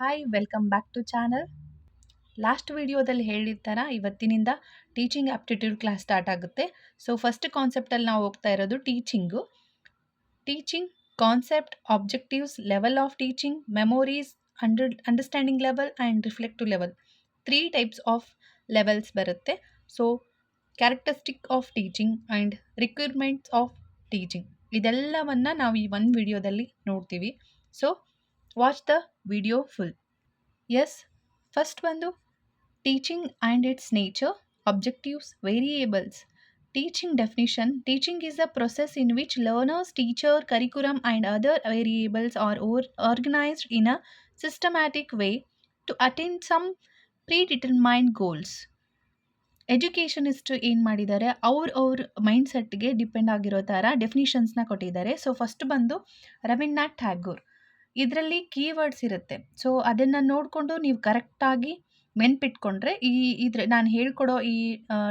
Hi welcome back to channel. Last ವಿಡಿಯೋದಲ್ಲಿ ಹೇಳಿದ ಥರ ಇವತ್ತಿನಿಂದ ಟೀಚಿಂಗ್ ಆಪ್ಟಿಟ್ಯೂಡ್ ಕ್ಲಾಸ್ ಸ್ಟಾರ್ಟ್ ಆಗುತ್ತೆ. ಸೊ ಫಸ್ಟ್ ಕಾನ್ಸೆಪ್ಟಲ್ಲಿ ನಾವು ಹೋಗ್ತಾ ಇರೋದು teaching concept, objectives, level of teaching, memories, understanding level and reflective level. 3 types of levels ಬರುತ್ತೆ. So characteristic of teaching and requirements of teaching ಇದೆಲ್ಲವನ್ನು ನಾವು ಈ ಒಂದು ವಿಡಿಯೋದಲ್ಲಿ ನೋಡ್ತೀವಿ. So watch the video full. Yes, first ಬಂದು teaching and its nature, objectives, variables. Teaching definition: teaching is a process in which learners, teacher, curriculum, and other variables are organized in a systematic way to attain some predetermined goals. Educationist ಏನು ಮಾಡಿದ್ದಾರೆ, ಅವ್ರ mind ಸೆಟ್ಗೆ depend ಆಗಿರೋ ಥರ ಡೆಫಿನಿಷನ್ಸ್ನ ಕೊಟ್ಟಿದ್ದಾರೆ. So first ಬಂದು ರವೀಂದ್ರನಾಥ್ ಟ್ಯಾಗೋರ್. ಇದರಲ್ಲಿ keywords ಇರುತ್ತೆ. So ಅದನ್ನು ನೋಡಿಕೊಂಡು ನೀವು ಕರೆಕ್ಟಾಗಿ ನೆನ್ಪಿಟ್ಕೊಂಡ್ರೆ ನಾನು ಹೇಳ್ಕೊಡೋ ಈ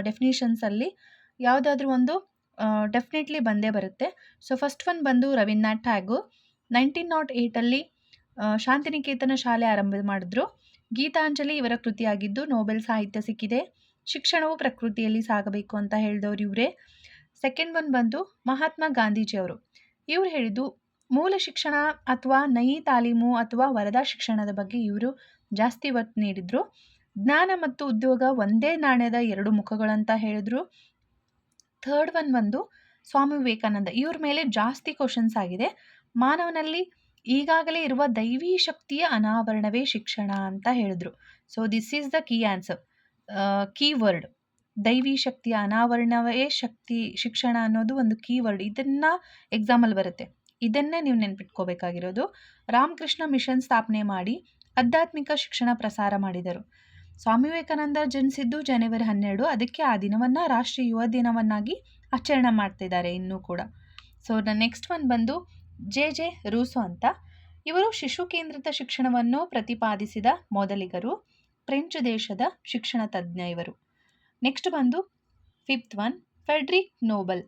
ಡೆಫಿನಿಷನ್ಸಲ್ಲಿ ಯಾವುದಾದ್ರೂ ಒಂದು ಡೆಫಿನೆಟ್ಲಿ ಬಂದೇ ಬರುತ್ತೆ. ಸೊ ಫಸ್ಟ್ ಒನ್ ಬಂದು ರವೀಂದ್ರನಾಥ್ ಟ್ಯಾಗೋರ್ 1908 ಶಾಂತಿನಿಕೇತನ ಶಾಲೆ ಆರಂಭ ಮಾಡಿದ್ರು. ಗೀತಾಂಜಲಿ ಇವರ ಕೃತಿಯಾಗಿದ್ದು ನೊಬೆಲ್ ಸಾಹಿತ್ಯ ಸಿಕ್ಕಿದೆ. ಶಿಕ್ಷಣವು ಪ್ರಕೃತಿಯಲ್ಲಿ ಸಾಗಬೇಕು ಅಂತ ಹೇಳಿದವರು ಇವರೇ. ಸೆಕೆಂಡ್ ಒನ್ ಬಂದು ಮಹಾತ್ಮ ಗಾಂಧೀಜಿಯವರು. ಇವ್ರು ಹೇಳಿದ್ದು ಮೂಲ ಶಿಕ್ಷಣ ಅಥವಾ ನಯಿ ತಾಲೀಮು ಅಥವಾ ವರದಾ ಶಿಕ್ಷಣದ ಬಗ್ಗೆ ಇವರು ಜಾಸ್ತಿ ಒತ್ತು ನೀಡಿದರು. ಜ್ಞಾನ ಮತ್ತು ಉದ್ಯೋಗ ಒಂದೇ ನಾಣ್ಯದ 2 ಮುಖಗಳಂತ ಹೇಳಿದ್ರು. ಥರ್ಡ್ ಒನ್ ಬಂದು ಸ್ವಾಮಿ ವಿವೇಕಾನಂದ. ಇವ್ರ ಮೇಲೆ ಜಾಸ್ತಿ ಕ್ವಶನ್ಸ್ ಆಗಿದೆ. ಮಾನವನಲ್ಲಿ ಈಗಾಗಲೇ ಇರುವ ದೈವೀ ಶಕ್ತಿಯ ಅನಾವರಣವೇ ಶಿಕ್ಷಣ ಅಂತ ಹೇಳಿದ್ರು. So this is the key answer, keyword. ದೈವೀ ಶಕ್ತಿಯ ಅನಾವರಣವೇ ಶಿಕ್ಷಣ ಅನ್ನೋದು ಒಂದು ಕೀವರ್ಡ್. ಇದನ್ನು ಎಕ್ಸಾಮಲ್ಲಿ ಬರುತ್ತೆ. ಇದನ್ನೇ ನೀವು ನೆನ್ಪಿಟ್ಕೋಬೇಕಾಗಿರೋದು. ರಾಮಕೃಷ್ಣ ಮಿಷನ್ ಸ್ಥಾಪನೆ ಮಾಡಿ ಆಧ್ಯಾತ್ಮಿಕ ಶಿಕ್ಷಣ ಪ್ರಸಾರ ಮಾಡಿದರು. ಸ್ವಾಮಿ ವಿವೇಕಾನಂದ ಜನಿಸಿದ್ದು ಜನವರಿ 12. ಅದಕ್ಕೆ ಆ ದಿನವನ್ನು ರಾಷ್ಟ್ರೀಯ ಯುವ ದಿನವನ್ನಾಗಿ ಆಚರಣೆ ಮಾಡ್ತಿದ್ದಾರೆ ಇನ್ನೂ ಕೂಡ. ಸೊ ನೆಕ್ಸ್ಟ್ ಒನ್ ಬಂದು ಜೆ ರೂಸೋ ಅಂತ. ಇವರು ಶಿಶು ಕೇಂದ್ರಿತ ಶಿಕ್ಷಣವನ್ನು ಪ್ರತಿಪಾದಿಸಿದ ಮೊದಲಿಗರು. ಫ್ರೆಂಚ್ ದೇಶದ ಶಿಕ್ಷಣ ತಜ್ಞ ಇವರು. ನೆಕ್ಸ್ಟ್ ಬಂದು ಫಿಫ್ತ್ ಒನ್ ಫ್ರೆಡ್ರಿಕ್ ನೋಬಲ್.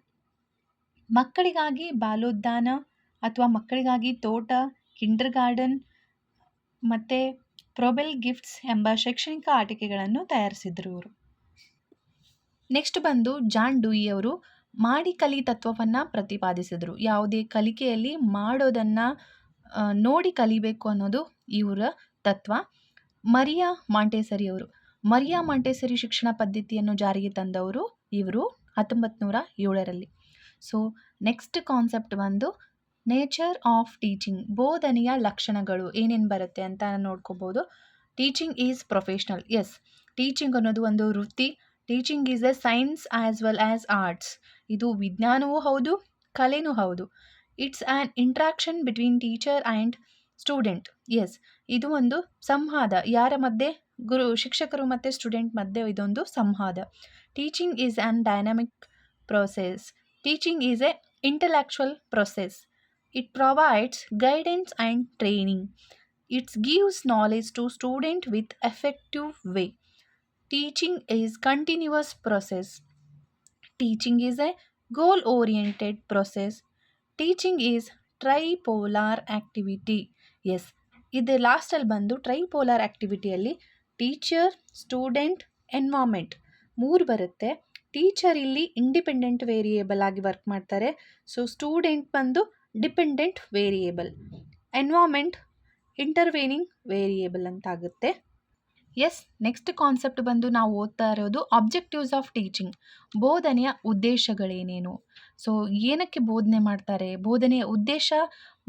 ಮಕ್ಕಳಿಗಾಗಿ ಬಾಲೋದ್ಯಾನ ಅಥವಾ ಮಕ್ಕಳಿಗಾಗಿ ತೋಟ, ಕಿಂಡರ್ ಗಾರ್ಡನ್ ಮತ್ತು ಪ್ರೊಬೆಲ್ ಗಿಫ್ಟ್ಸ್ ಎಂಬ ಶೈಕ್ಷಣಿಕ ಆಟಿಕೆಗಳನ್ನು ತಯಾರಿಸಿದರು ಇವರು. ನೆಕ್ಸ್ಟ್ ಬಂದು ಜಾನ್ ಡೂಯಿ ಅವರು ಮಾಡಿ ಕಲಿ ತತ್ವವನ್ನು ಪ್ರತಿಪಾದಿಸಿದರು. ಯಾವುದೇ ಕಲಿಕೆಯಲ್ಲಿ ಮಾಡೋದನ್ನು ನೋಡಿ ಕಲಿಬೇಕು ಅನ್ನೋದು ಇವರ ತತ್ವ. ಮರಿಯಾ ಮಾಂಟೆಸರಿ ಅವರು. ಮರಿಯಾ ಮಾಂಟೆಸರಿ ಶಿಕ್ಷಣ ಪದ್ಧತಿಯನ್ನು ಜಾರಿಗೆ ತಂದವರು ಇವರು 1907. ಸೊ ನೆಕ್ಸ್ಟ್ ಕಾನ್ಸೆಪ್ಟ್ ಬಂದು ನೇಚರ್ ಆಫ್ ಟೀಚಿಂಗ್. ಬೋಧನೆಯ ಲಕ್ಷಣಗಳು ಏನೇನು ಬರುತ್ತೆ ಅಂತ ನೋಡ್ಕೋಬೋದು. Teaching is professional. Yes, teaching ಅನ್ನೋದು ಒಂದು ವೃತ್ತಿ. Teaching is a science as well as arts. ಇದು ವಿಜ್ಞಾನವೂ ಹೌದು, ಕಲೆನೂ ಹೌದು. It's an interaction between teacher and student. Yes, ಇದು ಒಂದು ಸಂವಾದ. ಯಾರ ಮಧ್ಯೆ? ಶಿಕ್ಷಕರು ಮತ್ತು ಸ್ಟೂಡೆಂಟ್ ಮಧ್ಯೆ ಇದೊಂದು ಸಂವಾದ. Teaching is an dynamic process. Teaching is A intellectual process. It provides guidance and training. It gives knowledge to student with effective way. Teaching is continuous process. Teaching is a goal-oriented process. Teaching is tripolar activity. Yes, ಇದು ಲಾಸ್ಟಲ್ಲಿ ಬಂದು ಟ್ರೈಪೋಲಾರ್ ಆ್ಯಕ್ಟಿವಿಟಿಯಲ್ಲಿ teacher, student, environment 3 ಬರುತ್ತೆ. Teacher ಇಲ್ಲಿ independent variable ಆಗಿ work ಮಾಡ್ತಾರೆ. So student ಬಂದು dependent variable, environment ಇಂಟರ್ವೇನಿಂಗ್ variable ಅಂತ ಆಗುತ್ತೆ. ಎಸ್, ನೆಕ್ಸ್ಟ್ ಕಾನ್ಸೆಪ್ಟ್ ಬಂದು ನಾವು ಓದ್ತಾ ಇರೋದು ಆಬ್ಜೆಕ್ಟಿವ್ಸ್ ಆಫ್ ಟೀಚಿಂಗ್. ಬೋಧನೆಯ ಉದ್ದೇಶಗಳೇನೇನು? ಸೊ ಏನಕ್ಕೆ ಬೋಧನೆ ಮಾಡ್ತಾರೆ, ಬೋಧನೆಯ ಉದ್ದೇಶ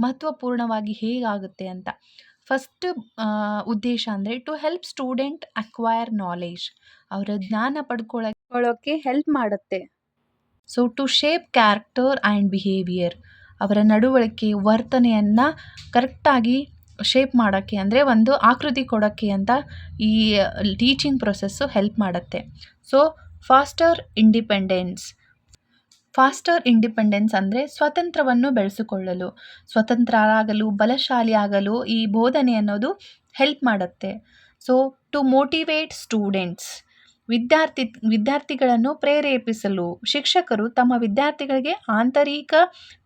ಮಹತ್ವಪೂರ್ಣವಾಗಿ ಹೇಗಾಗುತ್ತೆ ಅಂತ. ಫಸ್ಟ್ ಉದ್ದೇಶ ಅಂದರೆ to help student acquire knowledge. ಅವರ ಜ್ಞಾನ ಪಡ್ಕೊಳ್ಳೋಕ್ಕೆ ಹೆಲ್ಪ್ ಮಾಡುತ್ತೆ. So to shape character and behaviour. ಅವರ ನಡವಳಿಕೆ, ವರ್ತನೆಯನ್ನು ಕರೆಕ್ಟಾಗಿ ಶೇಪ್ ಮಾಡೋಕ್ಕೆ, ಅಂದರೆ ಒಂದು ಆಕೃತಿ ಕೊಡೋಕ್ಕೆ ಅಂತ ಈ ಟೀಚಿಂಗ್ ಪ್ರೊಸೆಸ್ಸು ಹೆಲ್ಪ್ ಮಾಡುತ್ತೆ. ಸೊ ಫಾಸ್ಟರ್ ಇಂಡಿಪೆಂಡೆನ್ಸ್ ಅಂದರೆ ಸ್ವತಂತ್ರವನ್ನು ಬೆಳೆಸಿಕೊಳ್ಳಲು, ಸ್ವತಂತ್ರರಾಗಲು, ಬಲಶಾಲಿಯಾಗಲು ಈ ಬೋಧನೆ ಅನ್ನೋದು ಹೆಲ್ಪ್ ಮಾಡುತ್ತೆ. So to motivate students. ವಿದ್ಯಾರ್ಥಿಗಳನ್ನು ಪ್ರೇರೇಪಿಸಲು ಶಿಕ್ಷಕರು ತಮ್ಮ ವಿದ್ಯಾರ್ಥಿಗಳಿಗೆ ಆಂತರಿಕ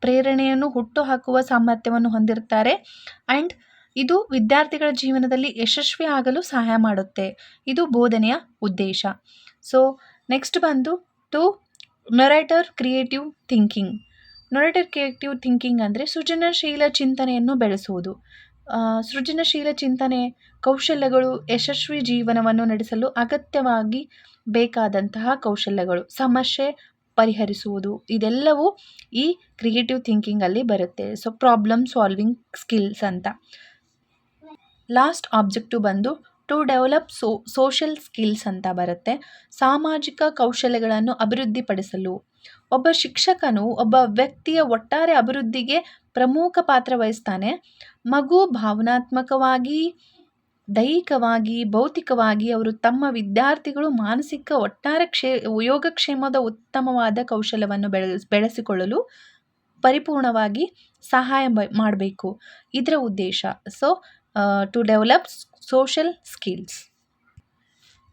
ಪ್ರೇರಣೆಯನ್ನು ಹುಟ್ಟುಹಾಕುವ ಸಾಮರ್ಥ್ಯವನ್ನು ಹೊಂದಿರ್ತಾರೆ. ಆ್ಯಂಡ್ ಇದು ವಿದ್ಯಾರ್ಥಿಗಳ ಜೀವನದಲ್ಲಿ ಯಶಸ್ವಿ ಆಗಲು ಸಹಾಯ ಮಾಡುತ್ತೆ. ಇದು ಬೋಧನೆಯ ಉದ್ದೇಶ. ಸೊ ನೆಕ್ಸ್ಟ್ ಬಂದು to nurture creative thinking. Nurture creative thinking ಅಂದರೆ ಸೃಜನಶೀಲ ಚಿಂತನೆಯನ್ನು ಬೆಳೆಸುವುದು. ಸೃಜನಶೀಲ ಚಿಂತನೆ ಕೌಶಲ್ಯಗಳು ಯಶಸ್ವಿ ಜೀವನವನ್ನು ನಡೆಸಲು ಅಗತ್ಯವಾಗಿ ಬೇಕಾದಂತಹ ಕೌಶಲ್ಯಗಳು. ಸಮಸ್ಯೆ ಪರಿಹರಿಸುವುದು ಇದೆಲ್ಲವೂ ಈ ಕ್ರಿಯೇಟಿವ್ ಥಿಂಕಿಂಗಲ್ಲಿ ಬರುತ್ತೆ. ಸೊ ಪ್ರಾಬ್ಲಮ್ ಸಾಲ್ವಿಂಗ್ ಸ್ಕಿಲ್ಸ್ ಅಂತ. ಲಾಸ್ಟ್ ಆಬ್ಜೆಕ್ಟಿವ್ ಬಂದು ಟು ಡೆವಲಪ್ ಸೋಷಿಯಲ್ ಸ್ಕಿಲ್ಸ್ ಅಂತ ಬರುತ್ತೆ. ಸಾಮಾಜಿಕ ಕೌಶಲ್ಯಗಳನ್ನು ಅಭಿವೃದ್ಧಿಪಡಿಸಲು. ಒಬ್ಬ ಶಿಕ್ಷಕನು ಒಬ್ಬ ವ್ಯಕ್ತಿಯ ಒಟ್ಟಾರೆ ಅಭಿವೃದ್ಧಿಗೆ ಪ್ರಮುಖ ಪಾತ್ರ ವಹಿಸ್ತಾನೆ. ಮಗು ಭಾವನಾತ್ಮಕವಾಗಿ, ದೈಹಿಕವಾಗಿ, ಭೌತಿಕವಾಗಿ ಅವರು ತಮ್ಮ ವಿದ್ಯಾರ್ಥಿಗಳು ಮಾನಸಿಕ ಒಟ್ಟಾರೆ ಯೋಗಕ್ಷೇಮದ ಉತ್ತಮವಾದ ಕೌಶಲ್ಯವನ್ನು ಬೆಳೆಸಿಕೊಳ್ಳಲು ಪರಿಪೂರ್ಣವಾಗಿ ಸಹಾಯ ಮಾಡಬೇಕು. ಇದರ ಉದ್ದೇಶ. So to develop social skills.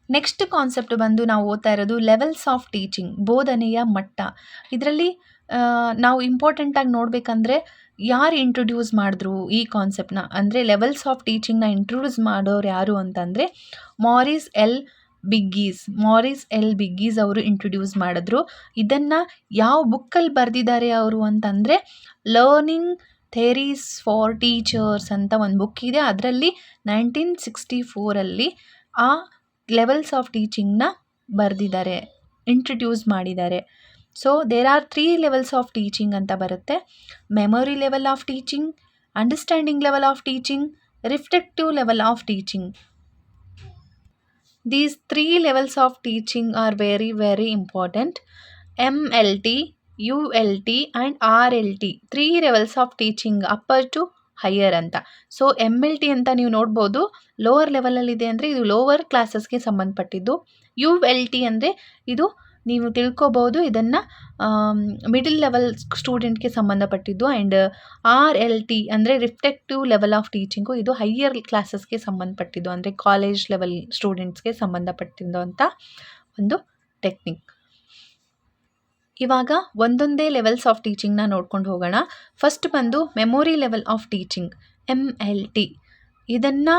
Next concept ಬಂದು ನಾವು ಓದ್ತಾ ಇರೋದು ಲೆವೆಲ್ಸ್ ಆಫ್ ಟೀಚಿಂಗ್, ಬೋಧನೆಯ ಮಟ್ಟ. ಇದರಲ್ಲಿ ನಾವು ಇಂಪಾರ್ಟೆಂಟಾಗಿ ನೋಡಬೇಕಂದ್ರೆ ಯಾರು ಇಂಟ್ರೊಡ್ಯೂಸ್ ಮಾಡಿದ್ರು ಈ ಕಾನ್ಸೆಪ್ಟ್ನ, ಅಂದರೆ ಲೆವೆಲ್ಸ್ ಆಫ್ ಟೀಚಿಂಗ್ನ ಇಂಟ್ರೊಡ್ಯೂಸ್ ಮಾಡೋರು ಯಾರು ಅಂತಂದರೆ ಮಾರಿಸ್ ಎಲ್ ಬಿಗ್ಗೀಸ್ ಅವರು ಇಂಟ್ರೊಡ್ಯೂಸ್ ಮಾಡಿದ್ರು. ಇದನ್ನು ಯಾವ ಬುಕ್ಕಲ್ಲಿ ಬರೆದಿದ್ದಾರೆ ಅವರು ಅಂತಂದರೆ ಲರ್ನಿಂಗ್ ಥೇರೀಸ್ ಫಾರ್ ಟೀಚರ್ಸ್ ಅಂತ ಒಂದು ಬುಕ್ ಇದೆ. ಅದರಲ್ಲಿ 1964 ಆ ಲೆವೆಲ್ಸ್ ಆಫ್ ಟೀಚಿಂಗ್ನ ಬರೆದಿದ್ದಾರೆ, ಇಂಟ್ರೊಡ್ಯೂಸ್ ಮಾಡಿದ್ದಾರೆ. So there are 3 levels of teaching ಅಂತ ಬರುತ್ತೆ. Memory level of teaching, understanding level of teaching, reflective level of teaching. These 3 levels of teaching are very, very important. MLT, ULT and RLT 3 levels of teaching, upper to higher ಅಂತ. So MLT ಅಂತ ನೀವು ನೋಡ್ಬೋದು, lower ಲೆವೆಲಲ್ಲಿದೆ ಅಂದರೆ ಇದು lower ಕ್ಲಾಸಸ್ಗೆ ಸಂಬಂಧಪಟ್ಟಿದ್ದು. ULT ಅಂದರೆ ಇದು ನೀವು ತಿಳ್ಕೊಬೋದು, ಇದನ್ನು ಮಿಡಲ್ ಲೆವೆಲ್ ಸ್ಟೂಡೆಂಟ್ಗೆ ಸಂಬಂಧಪಟ್ಟಿದ್ದು. ಆ್ಯಂಡ್ RLT ಅಂದರೆ ರಿಫ್ಲೆಕ್ಟಿವ್ ಲೆವೆಲ್ ಆಫ್ ಟೀಚಿಂಗು, ಇದು ಹೈಯರ್ ಕ್ಲಾಸಸ್ಗೆ ಸಂಬಂಧಪಟ್ಟಿದ್ದು, ಅಂದರೆ ಕಾಲೇಜ್ ಲೆವೆಲ್ ಸ್ಟೂಡೆಂಟ್ಸ್ಗೆ ಸಂಬಂಧಪಟ್ಟಿದ್ದು ಅಂತ ಒಂದು ಟೆಕ್ನಿಕ್. ಇವಾಗ ಒಂದೊಂದೇ ಲೆವೆಲ್ಸ್ ಆಫ್ ಟೀಚಿಂಗ್ನ ನೋಡ್ಕೊಂಡು ಹೋಗೋಣ. ಫಸ್ಟ್ ಬಂದು memory level of teaching, MLT. ಇದನ್ನು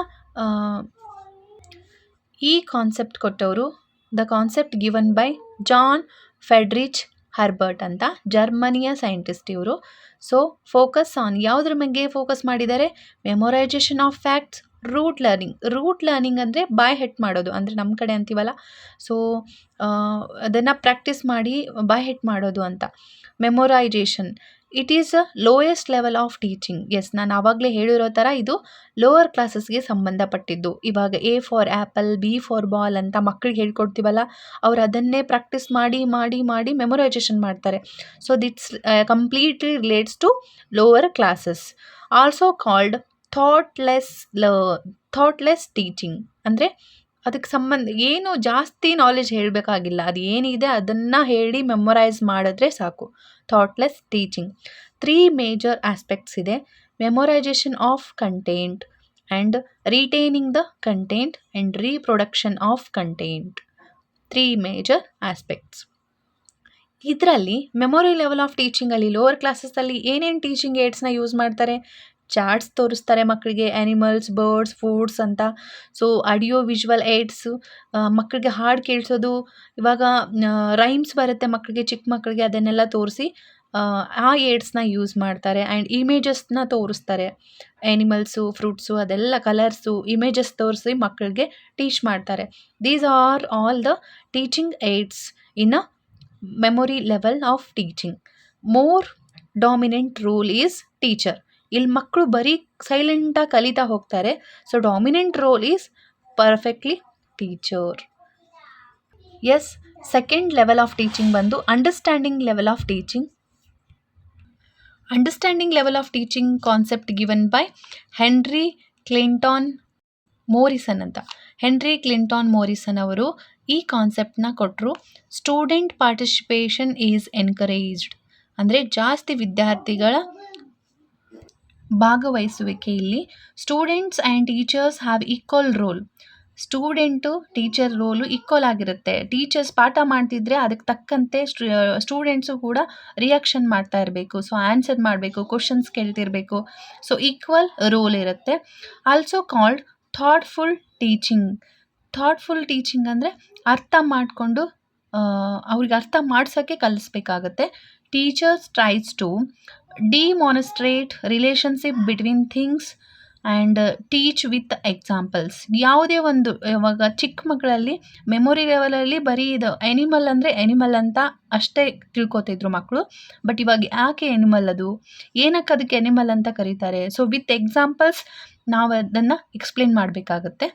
ಈ ಕಾನ್ಸೆಪ್ಟ್ ಕೊಟ್ಟವರು the concept given by John Friedrich Herbart ಅಂತ, ಜರ್ಮನಿಯ ಸೈಂಟಿಸ್ಟ್ ಇವರು. ಸೊ ಫೋಕಸ್ ಆನ್ ಯಾವುದ್ರ ಬಗ್ಗೆ ಫೋಕಸ್ ಮಾಡಿದ್ದಾರೆ? ಮೆಮೊರೈಜೇಷನ್ ಆಫ್ ಫ್ಯಾಕ್ಟ್ಸ್, ರೂಟ್ ಲರ್ನಿಂಗ್ ಅಂದರೆ ಬಾಯ್ ಹೆಟ್ ಮಾಡೋದು, ಅಂದರೆ ನಮ್ಮ ಕಡೆ ಅಂತೀವಲ್ಲ, ಸೊ ಅದನ್ನು ಪ್ರಾಕ್ಟೀಸ್ ಮಾಡಿ ಬಾಯ್ ಹೆಟ್ ಮಾಡೋದು ಅಂತ. Memorization it is a lowest level of teaching. Yes, ನಾನು ಆವಾಗಲೇ ಹೇಳಿರೋ ಥರ ಇದು ಲೋವರ್ ಕ್ಲಾಸಸ್ಗೆ ಸಂಬಂಧಪಟ್ಟಿದ್ದು. ಇವಾಗ A for apple, B for ball ಅಂತ ಮಕ್ಕಳಿಗೆ ಹೇಳ್ಕೊಡ್ತೀವಲ್ಲ, ಅವ್ರು ಅದನ್ನೇ ಪ್ರಾಕ್ಟೀಸ್ ಮಾಡಿ ಮಾಡಿ ಮಾಡಿ ಮೆಮೊರೈಜೇಷನ್ ಮಾಡ್ತಾರೆ. So that's completely relates to lower classes. Also called thoughtless teaching. ಅಂದರೆ ಅದಕ್ಕೆ ಏನು ಜಾಸ್ತಿ ನಾಲೆಜ್ ಹೇಳಬೇಕಾಗಿಲ್ಲ, ಅದು ಏನಿದೆ ಅದನ್ನು ಹೇಳಿ ಮೆಮೊರೈಸ್ ಮಾಡಿದ್ರೆ ಸಾಕು. ಥಾಟ್ಲೆಸ್ ಟೀಚಿಂಗ್ 3 ಮೇಜರ್ ಆಸ್ಪೆಕ್ಟ್ಸ್ ಇದೆ: memorization of content and retaining the content and reproduction of content. 3 major aspects. ಇದರಲ್ಲಿ ಮೆಮೊರಿ ಲೆವೆಲ್ ಆಫ್ ಟೀಚಿಂಗಲ್ಲಿ ಲೋವರ್ ಕ್ಲಾಸಸ್ಸಲ್ಲಿ ಏನೇನು ಟೀಚಿಂಗ್ ಏಡ್ಸ್ನ ಯೂಸ್ ಮಾಡ್ತಾರೆ? ಚಾರ್ಟ್ಸ್ ತೋರಿಸ್ತಾರೆ ಮಕ್ಕಳಿಗೆ, ಆ್ಯನಿಮಲ್ಸ್, ಬರ್ಡ್ಸ್, ಫುಡ್ಸ್ ಅಂತ. ಸೊ ಆಡಿಯೋ ವಿಜುವಲ್ ಏಡ್ಸು, ಮಕ್ಕಳಿಗೆ ಹಾಡು ಕೇಳಿಸೋದು, ಇವಾಗ ರೈಮ್ಸ್ ಬರುತ್ತೆ ಮಕ್ಕಳಿಗೆ, ಚಿಕ್ಕ ಮಕ್ಕಳಿಗೆ, ಅದನ್ನೆಲ್ಲ ತೋರಿಸಿ ಆ ಏಡ್ಸ್ನ ಯೂಸ್ ಮಾಡ್ತಾರೆ. ಆ್ಯಂಡ್ ಇಮೇಜಸ್ನ ತೋರಿಸ್ತಾರೆ, ಆ್ಯನಿಮಲ್ಸು, ಫ್ರೂಟ್ಸು, ಅದೆಲ್ಲ ಕಲರ್ಸು, ಇಮೇಜಸ್ ತೋರಿಸಿ ಮಕ್ಕಳಿಗೆ ಟೀಚ್ ಮಾಡ್ತಾರೆ. These are all the teaching aids in a memory level of teaching. More dominant role is teacher. ಇಲ್ಲಿ ಮಕ್ಕಳು ಬರೀ ಸೈಲೆಂಟಾಗಿ ಕಲಿತಾ ಹೋಗ್ತಾರೆ. So dominant role is perfectly teacher. Yes, second level of teaching ಬಂದು understanding level of teaching. Understanding level of teaching concept given by Henry Clinton Morrison ಅಂತ. Henry Clinton Morrison ಅವರು ಈ ಕಾನ್ಸೆಪ್ಟ್ನ ಕೊಟ್ಟರು. Student participation is encouraged. ಅಂದರೆ ಜಾಸ್ತಿ ವಿದ್ಯಾರ್ಥಿಗಳ ಭಾಗವಹಿಸುವಿಕೆ. ಇಲ್ಲಿ students and teachers have equal role. Student teacher role equal ಆಗಿರುತ್ತೆ. ಟೀಚರ್ಸ್ ಪಾಠ ಮಾಡ್ತಿದ್ರೆ ಅದಕ್ಕೆ ತಕ್ಕಂತೆ ಸ್ಟೂಡೆಂಟ್ಸು ಕೂಡ ರಿಯಾಕ್ಷನ್ ಮಾಡ್ತಾ ಇರಬೇಕು. ಸೊ ಆನ್ಸರ್ ಮಾಡಬೇಕು, ಕ್ವಶನ್ಸ್ ಕೇಳ್ತಿರಬೇಕು. ಸೊ ಈಕ್ವಲ್ ರೋಲ್ ಇರುತ್ತೆ. Also called thoughtful teaching. Thoughtful teaching ಅಂದರೆ ಅರ್ಥ ಮಾಡಿಕೊಂಡು ಅವ್ರಿಗೆ ಅರ್ಥ ಮಾಡ್ಸೋಕ್ಕೆ ಕಲಿಸ್ಬೇಕಾಗತ್ತೆ. Teachers tries to demonstrate relationship between things and teach with examples. ಯಾವುದೇ ಒಂದು ಇವಾಗ ಚಿಕ್ಕ ಮಕ್ಕಳಲ್ಲಿ ಮೆಮೊರಿ ಲೆವೆಲಲ್ಲಿ ಬರೀ ಇದು ಎನಿಮಲ್ ಅಂದರೆ ಎನಿಮಲ್ ಅಂತ ಅಷ್ಟೇ ತಿಳ್ಕೊತಿದ್ರು ಮಕ್ಕಳು. ಬಟ್ ಇವಾಗ ಯಾಕೆ ಎನಿಮಲ್, ಅದು ಏನಕ್ಕೆ ಅದಕ್ಕೆ ಎನಿಮಲ್ ಅಂತ ಕರೀತಾರೆ? ಸೊ ವಿತ್ ಎಕ್ಸಾಂಪಲ್ಸ್ ನಾವು ಅದನ್ನು ಎಕ್ಸ್ಪ್ಲೇನ್ ಮಾಡಬೇಕಾಗತ್ತೆ.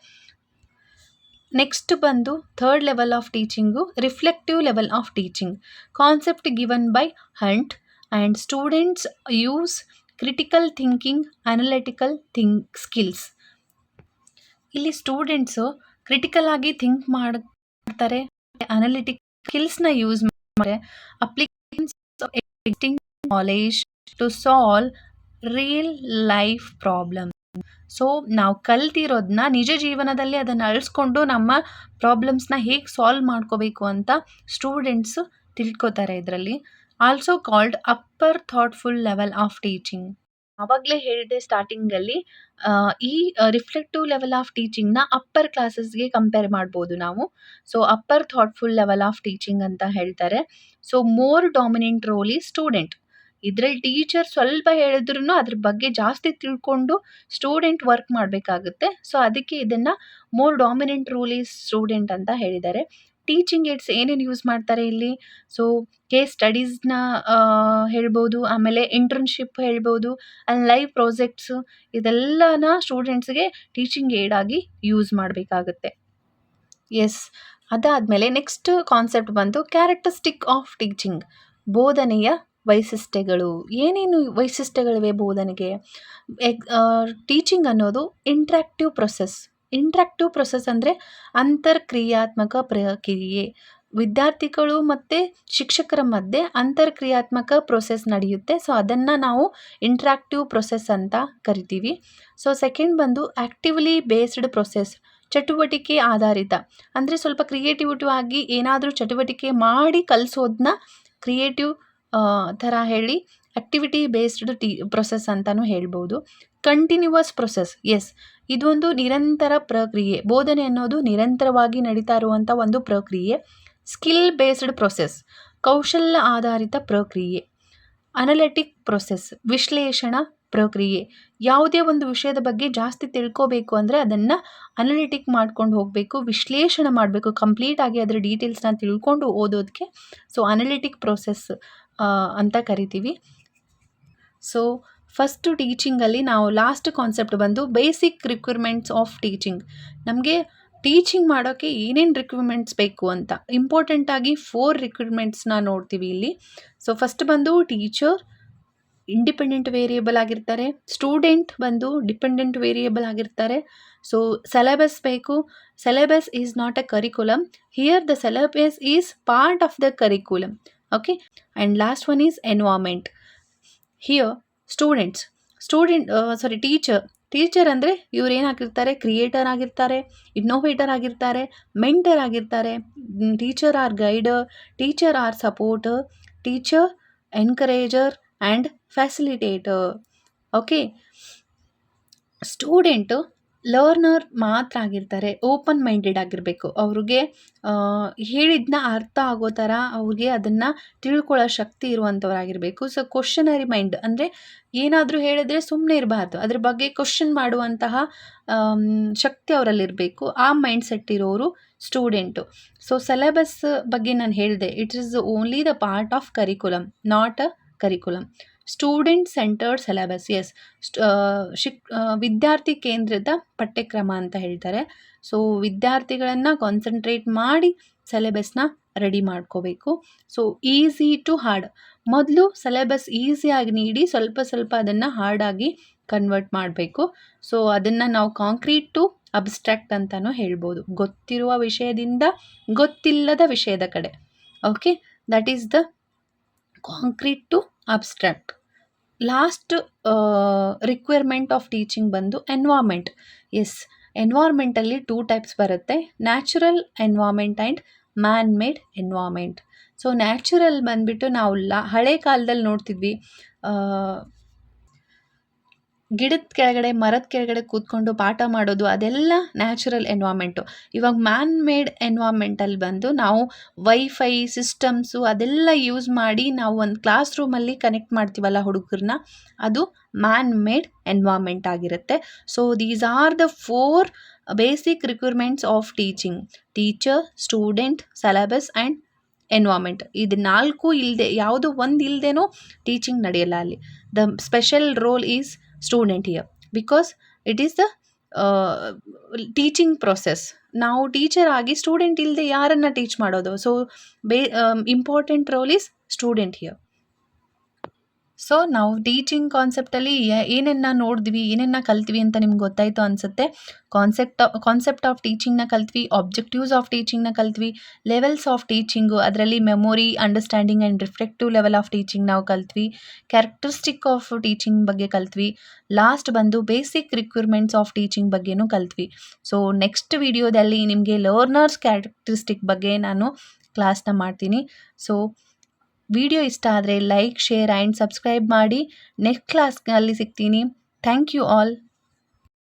ನೆಕ್ಸ್ಟ್ ಬಂದು third level of teaching reflective level of teaching. Concept given by Hunt and students use critical thinking, analytical skills. ಇಲ್ಲಿ ಸ್ಟೂಡೆಂಟ್ಸು ಕ್ರಿಟಿಕಲ್ ಆಗಿ ಥಿಂಕ್ ಮಾಡ್ತಾರೆ, ಅನಲಿಟಿಕ್ ಸ್ಕಿಲ್ಸ್ನ ಯೂಸ್ ಮಾಡ್ತಾರೆ. Applications of existing knowledge to solve real life problem. So ನಾವು ಕಲ್ತಿರೋದನ್ನ ನಿಜ ಜೀವನದಲ್ಲಿ ಅದನ್ನು ಅಳಿಸ್ಕೊಂಡು ನಮ್ಮ ಪ್ರಾಬ್ಲಮ್ಸ್ನ ಹೇಗೆ ಸಾಲ್ವ್ ಮಾಡ್ಕೋಬೇಕು ಅಂತ ಸ್ಟೂಡೆಂಟ್ಸು ತಿಳ್ಕೊತಾರೆ ಇದರಲ್ಲಿ. Also called upper thoughtful level of teaching. ಆವಾಗಲೇ ಹೇಳಿದೆ ಸ್ಟಾರ್ಟಿಂಗಲ್ಲಿ, ಈ ರಿಫ್ಲೆಕ್ಟಿವ್ ಲೆವೆಲ್ ಆಫ್ ಟೀಚಿಂಗ್ನ ಅಪ್ಪರ್ ಕ್ಲಾಸಸ್ಗೆ ಕಂಪೇರ್ ಮಾಡ್ಬೋದು ನಾವು. So upper thoughtful level of teaching ಅಂತ ಹೇಳ್ತಾರೆ. ಸೊ ಮೋರ್ ಡಾಮಿನೆಂಟ್ ರೋಲ್ ಈ ಸ್ಟೂಡೆಂಟ್. ಇದರಲ್ಲಿ ಟೀಚರ್ ಸ್ವಲ್ಪ ಹೇಳಿದ್ರು ಅದ್ರ ಬಗ್ಗೆ ಜಾಸ್ತಿ ತಿಳ್ಕೊಂಡು ಸ್ಟೂಡೆಂಟ್ ವರ್ಕ್ ಮಾಡಬೇಕಾಗುತ್ತೆ. ಸೊ ಅದಕ್ಕೆ ಇದನ್ನು more dominant role is student ಅಂತ ಹೇಳಿದ್ದಾರೆ. ಟೀಚಿಂಗ್ ಏಡ್ಸ್ ಏನೇನು ಯೂಸ್ ಮಾಡ್ತಾರೆ ಇಲ್ಲಿ? ಸೊ ಕೇಸ್ ಸ್ಟಡೀಸ್ನ ಹೇಳ್ಬೋದು, ಆಮೇಲೆ ಇಂಟರ್ನ್ಶಿಪ್ ಹೇಳ್ಬೋದು, ಆ್ಯಂಡ್ ಲೈವ್ ಪ್ರಾಜೆಕ್ಟ್ಸು, ಇದೆಲ್ಲನ ಸ್ಟೂಡೆಂಟ್ಸ್ಗೆ ಟೀಚಿಂಗ್ ಏಡ್ ಆಗಿ ಯೂಸ್ ಮಾಡಬೇಕಾಗುತ್ತೆ. ಎಸ್, ಅದಾದಮೇಲೆ ನೆಕ್ಸ್ಟ್ ಕಾನ್ಸೆಪ್ಟ್ ಬಂದು ಕ್ಯಾರೆಕ್ಟರಿಸ್ಟಿಕ್ ಆಫ್ ಟೀಚಿಂಗ್. ಬೋಧನೆಯ ವೈಶಿಷ್ಟ್ಯಗಳು. ಏನೇನು ವೈಶಿಷ್ಟ್ಯಗಳಿವೆ ಬೋಧನೆಗೆ? ಟೀಚಿಂಗ್ ಅನ್ನೋದು ಇಂಟ್ರಾಕ್ಟಿವ್ ಪ್ರೊಸೆಸ್. ಇಂಟ್ರಾಕ್ಟಿವ್ ಪ್ರೊಸೆಸ್ ಅಂದರೆ ಅಂತರ್ಕ್ರಿಯಾತ್ಮಕ ಪ್ರಕ್ರಿಯೆ. ವಿದ್ಯಾರ್ಥಿಗಳು ಮತ್ತು ಶಿಕ್ಷಕರ ಮಧ್ಯೆ ಅಂತರ್ಕ್ರಿಯಾತ್ಮಕ ಪ್ರೊಸೆಸ್ ನಡೆಯುತ್ತೆ. ಸೊ ಅದನ್ನು ನಾವು ಇಂಟ್ರಾಕ್ಟಿವ್ ಪ್ರೊಸೆಸ್ ಅಂತ ಕರಿತೀವಿ. ಸೊ ಸೆಕೆಂಡ್ ಬಂದು ಆ್ಯಕ್ಟಿವ್ಲಿ ಬೇಸ್ಡ್ ಪ್ರೊಸೆಸ್. ಚಟುವಟಿಕೆ ಆಧಾರಿತ ಅಂದರೆ ಸ್ವಲ್ಪ ಕ್ರಿಯೇಟಿವಿಟಿ ಆಗಿ ಏನಾದರೂ ಚಟುವಟಿಕೆ ಮಾಡಿ ಕಲಿಸೋದನ್ನ ಕ್ರಿಯೇಟಿವ್ ಥರ ಹೇಳಿ ಆ್ಯಕ್ಟಿವಿಟಿ ಬೇಸ್ಡ್ ಪ್ರೊಸೆಸ್ ಅಂತಲೂ ಹೇಳ್ಬೋದು. Continuous process. ಎಸ್, ಇದೊಂದು ನಿರಂತರ ಪ್ರಕ್ರಿಯೆ. ಬೋಧನೆ ಅನ್ನೋದು ನಿರಂತರವಾಗಿ ನಡೀತಾ ಇರುವಂಥ ಒಂದು ಪ್ರಕ್ರಿಯೆ. ಸ್ಕಿಲ್ ಬೇಸ್ಡ್ ಪ್ರೊಸೆಸ್, ಕೌಶಲ್ಯ ಆಧಾರಿತ ಪ್ರಕ್ರಿಯೆ. ಅನಲಿಟಿಕ್ ಪ್ರೊಸೆಸ್, ವಿಶ್ಲೇಷಣಾ ಪ್ರಕ್ರಿಯೆ. ಯಾವುದೇ ಒಂದು ವಿಷಯದ ಬಗ್ಗೆ ಜಾಸ್ತಿ ತಿಳ್ಕೋಬೇಕು ಅಂದರೆ ಅದನ್ನು ಅನಲಿಟಿಕ್ ಮಾಡ್ಕೊಂಡು ಹೋಗಬೇಕು, ವಿಶ್ಲೇಷಣೆ ಮಾಡಬೇಕು, ಕಂಪ್ಲೀಟಾಗಿ ಅದರ ಡೀಟೇಲ್ಸ್ನ ತಿಳ್ಕೊಂಡು ಓದೋದಕ್ಕೆ. ಸೊ ಅನಲಿಟಿಕ್ ಪ್ರೊಸೆಸ್ ಅಂತ ಕರಿತೀವಿ. ಸೊ ಫಸ್ಟು ಟೀಚಿಂಗಲ್ಲಿ ನಾವು ಲಾಸ್ಟ್ ಕಾನ್ಸೆಪ್ಟ್ ಬಂದು ಬೇಸಿಕ್ ರಿಕ್ವೈರ್ಮೆಂಟ್ಸ್ ಆಫ್ ಟೀಚಿಂಗ್. ನಮಗೆ ಟೀಚಿಂಗ್ ಮಾಡೋಕ್ಕೆ ಏನೇನು ರಿಕ್ವೈರ್ಮೆಂಟ್ಸ್ ಬೇಕು ಅಂತ ಇಂಪಾರ್ಟೆಂಟಾಗಿ 4 ರಿಕ್ವೈರ್ಮೆಂಟ್ಸ್ನ ನೋಡ್ತೀವಿ ಇಲ್ಲಿ. ಸೊ ಫಸ್ಟ್ ಬಂದು ಟೀಚರ್ ಇಂಡಿಪೆಂಡೆಂಟ್ ವೇರಿಯೇಬಲ್ ಆಗಿರ್ತಾರೆ. ಸ್ಟೂಡೆಂಟ್ ಬಂದು ಡಿಪೆಂಡೆಂಟ್ ವೇರಿಯೇಬಲ್ ಆಗಿರ್ತಾರೆ. ಸೊ ಸಿಲೆಬಸ್ ಬೇಕು. Syllabus is not a curriculum. Here the syllabus is part of the curriculum. Okay, and last one is environment. Here teacher ಅಂದರೆ ಇವ್ರು ಏನಾಗಿರ್ತಾರೆ? Creator ಆಗಿರ್ತಾರೆ, innovator ಆಗಿರ್ತಾರೆ, mentor ಆಗಿರ್ತಾರೆ. Teacher are guider, teacher are supporter, teacher encourager and facilitator. Okay, student learner ಮಾತ್ರ ಆಗಿರ್ತಾರೆ. Open minded ಆಗಿರಬೇಕು. ಅವ್ರಿಗೆ ಹೇಳಿದ್ದನ್ನ ಅರ್ಥ ಆಗೋ ಥರ ಅವ್ರಿಗೆ ಅದನ್ನು ತಿಳ್ಕೊಳ್ಳೋ ಶಕ್ತಿ ಇರುವಂಥವ್ರಾಗಿರಬೇಕು. ಸೊ ಕ್ವಶನರಿ ಮೈಂಡ್ ಅಂದರೆ ಏನಾದರೂ ಹೇಳಿದ್ರೆ ಸುಮ್ಮನೆ ಇರಬಾರ್ದು, ಅದ್ರ ಬಗ್ಗೆ ಕ್ವಶನ್ ಮಾಡುವಂತಹ ಶಕ್ತಿ ಅವರಲ್ಲಿರಬೇಕು. ಆ ಮೈಂಡ್ ಸೆಟ್ ಇರೋರು ಸ್ಟೂಡೆಂಟು. ಸೊ ಸಿಲೆಬಸ್ ಬಗ್ಗೆ ನಾನು ಹೇಳಿದೆ, it is only the part of curriculum, not a curriculum. Student centred syllabus. Yes, ವಿದ್ಯಾರ್ಥಿ ಕೇಂದ್ರಿತ ಪಠ್ಯಕ್ರಮ ಅಂತ ಹೇಳ್ತಾರೆ. ಸೊ ವಿದ್ಯಾರ್ಥಿಗಳನ್ನು ಕಾನ್ಸಂಟ್ರೇಟ್ ಮಾಡಿ ಸಿಲೆಬಸ್ನ ರೆಡಿ ಮಾಡ್ಕೋಬೇಕು. So easy to hard. ಮೊದಲು ಸಿಲೆಬಸ್ ಈಸಿಯಾಗಿ ನೀಡಿ ಸ್ವಲ್ಪ ಅದನ್ನು ಹಾರ್ಡಾಗಿ ಕನ್ವರ್ಟ್ ಮಾಡಬೇಕು. ಸೊ ಅದನ್ನು ನಾವು ಕಾಂಕ್ರೀಟ್ ಟು ಅಬ್ಸ್ಟ್ರಾಕ್ಟ್ ಅಂತಲೂ ಹೇಳ್ಬೋದು. ಗೊತ್ತಿರುವ ವಿಷಯದಿಂದ ಗೊತ್ತಿಲ್ಲದ ವಿಷಯದ ಕಡೆ. Okay, that is the concrete to abstract. Last requirement of teaching ಬಂದು ಎನ್ವೈರ್ಮೆಂಟ್. ಎಸ್, ಎನ್ವಾರ್ಮೆಂಟಲ್ಲಿ 2 ಟೈಪ್ಸ್ ಬರುತ್ತೆ. Natural environment and man made environment. So natural ಬಂದ್ಬಿಟ್ಟು ನಾವು ಹಳೆ ಕಾಲದಲ್ಲಿ ನೋಡ್ತಿದ್ವಿ, ಗಿಡದ ಕೆಳಗಡೆ, ಮರದ ಕೆಳಗಡೆ ಕೂತ್ಕೊಂಡು ಪಾಠ ಮಾಡೋದು, ಅದೆಲ್ಲ ನ್ಯಾಚುರಲ್ ಎನ್ವಾರ್ಮೆಂಟು. ಇವಾಗ ಮ್ಯಾನ್ ಮೇಡ್ ಎನ್ವಾರ್ಮೆಂಟಲ್ಲಿ ಬಂದು ನಾವು ವೈಫೈ ಸಿಸ್ಟಮ್ಸು ಅದೆಲ್ಲ ಯೂಸ್ ಮಾಡಿ ನಾವು ಒಂದು ಕ್ಲಾಸ್ ರೂಮಲ್ಲಿ ಕನೆಕ್ಟ್ ಮಾಡ್ತೀವಲ್ಲ ಹುಡುಗರನ್ನ, ಅದು ಮ್ಯಾನ್ ಮೇಡ್ ಎನ್ವಾರ್ಮೆಂಟ್ ಆಗಿರುತ್ತೆ. So these are the 4 basic requirements of teaching: teacher, student, syllabus and environment. ಇದು 4 ಇಲ್ಲದೆ, ಯಾವುದೋ ಒಂದು ಇಲ್ಲದೇನೋ ಟೀಚಿಂಗ್ ನಡೆಯಲ್ಲ ಅಲ್ಲಿ. The special role is student here because it is the teaching process. ನಾವು ಟೀಚರ್ ಆಗಿ ಸ್ಟೂಡೆಂಟ್ ಇಲ್ಲದೆ ಯಾರನ್ನು ಟೀಚ್ ಮಾಡೋದು? So important role is student here. So ನಾವು ಟೀಚಿಂಗ್ ಕಾನ್ಸೆಪ್ಟಲ್ಲಿ ಏನನ್ನ ನೋಡಿದ್ವಿ, ಏನನ್ನ ಕಲ್ತ್ವಿ ಅಂತ ನಿಮ್ಗೆ ಗೊತ್ತಾಯಿತು ಅನಿಸುತ್ತೆ. ಕಾನ್ಸೆಪ್ಟ್ ಆಫ್ ಟೀಚಿಂಗ್ನ ಕಲ್ತ್ವಿ, ಆಬ್ಜೆಕ್ಟಿವ್ಸ್ ಆಫ್ ಟೀಚಿಂಗ್ನ ಕಲ್ತ್ವಿ, ಲೆವೆಲ್ಸ್ ಆಫ್ ಟೀಚಿಂಗು, ಅದರಲ್ಲಿ memory, understanding and reflective level of teaching ನಾವು ಕಲ್ತ್ವಿ, ಕ್ಯಾರೆಕ್ಟರಿಸ್ಟಿಕ್ ಆಫ್ ಟೀಚಿಂಗ್ ಬಗ್ಗೆ ಕಲ್ತ್ವಿ, ಲಾಸ್ಟ್ ಬಂದು ಬೇಸಿಕ್ ರಿಕ್ವೈರ್ಮೆಂಟ್ಸ್ ಆಫ್ ಟೀಚಿಂಗ್ ಬಗ್ಗೆನೂ ಕಲ್ತ್ವಿ. ಸೊ ನೆಕ್ಸ್ಟ್ ವಿಡಿಯೋದಲ್ಲಿ ನಿಮಗೆ ಲರ್ನರ್ಸ್ ಕ್ಯಾರೆಕ್ಟರಿಸ್ಟಿಕ್ ಬಗ್ಗೆ ನಾನು ಕ್ಲಾಸ್ನ ಮಾಡ್ತೀನಿ. ಸೊ ವಿಡಿಯೋ ಇಷ್ಟ ಆದರೆ ಲೈಕ್, ಶೇರ್ ಆ್ಯಂಡ್ ಸಬ್ಸ್ಕ್ರೈಬ್ ಮಾಡಿ. ನೆಕ್ಸ್ಟ್ ಕ್ಲಾಸ್ನಲ್ಲಿ ಸಿಗ್ತೀನಿ. Thank you all.